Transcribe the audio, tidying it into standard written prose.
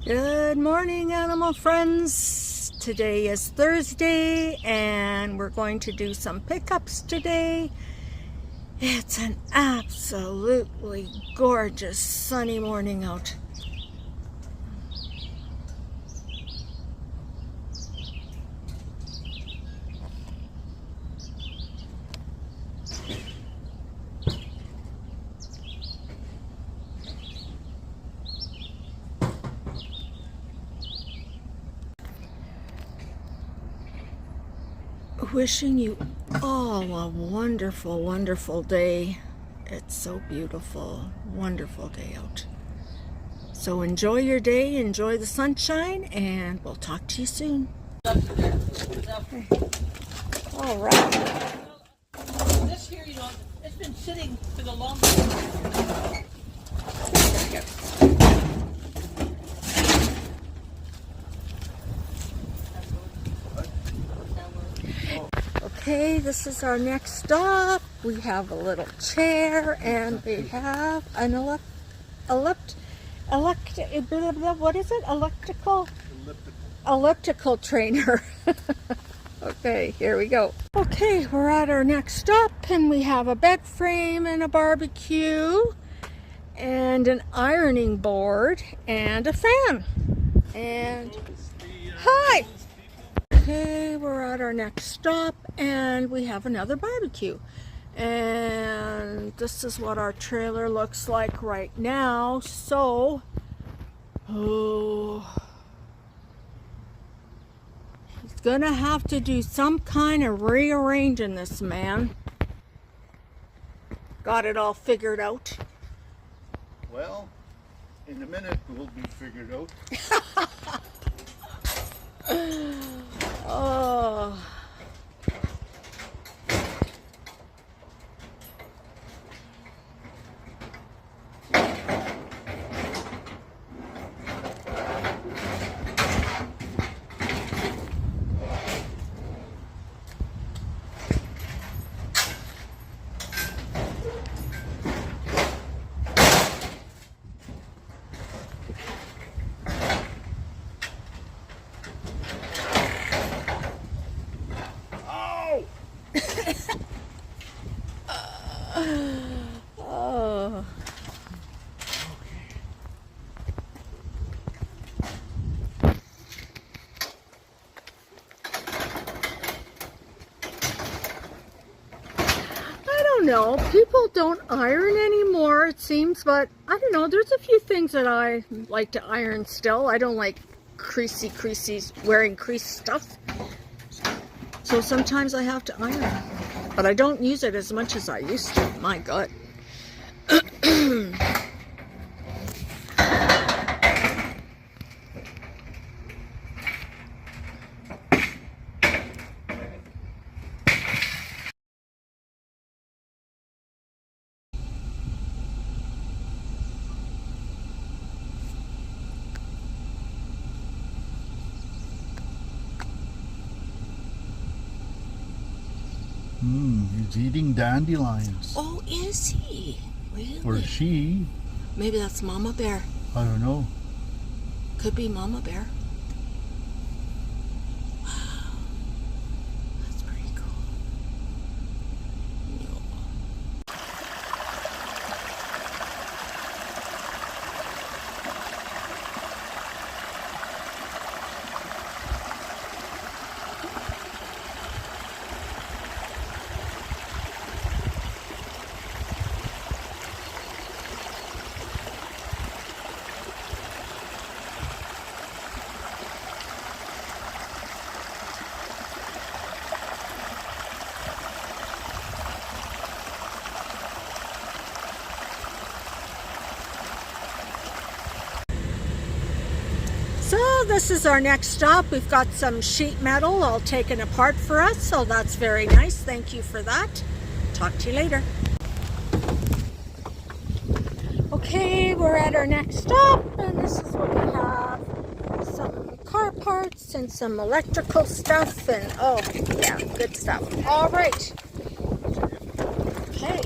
Good morning, animal friends. Today is Thursday and we're going to do some pickups today. It's an absolutely gorgeous sunny morning out. Wishing you all a wonderful, wonderful day. It's so beautiful, wonderful day out. So enjoy your day, enjoy the sunshine, and we'll talk to you soon. Okay. All right. This here, it's been sitting for the longest. Okay, this is our next stop. We have a little chair and we have an elliptical trainer. Okay, here we go. Okay, we're at our next stop and we have a bed frame and a barbecue and an ironing board and a fan. And hi! Okay, we're at our next stop and we have another barbecue. And this is what our trailer looks like right now. So, he's gonna have to do some kind of rearranging this, man. Got it all figured out? Well, in a minute it will be figured out. Oh. Oh. I don't know. People don't iron anymore, it seems, but I don't know. There's a few things that I like to iron still. I don't like wearing creased stuff. So sometimes I have to iron. But I don't use it as much as I used to. My God. He's eating dandelions. Oh, is he? Really? Or she. Maybe that's Mama Bear. I don't know. Could be Mama Bear. Wow. That's pretty cool. So this is our next stop. We've got some sheet metal all taken apart for us, so that's very nice. Thank you for that. Talk to you later. Okay, we're at our next stop, and this is what we have. Some car parts and some electrical stuff, and oh yeah, good stuff. All right. Okay.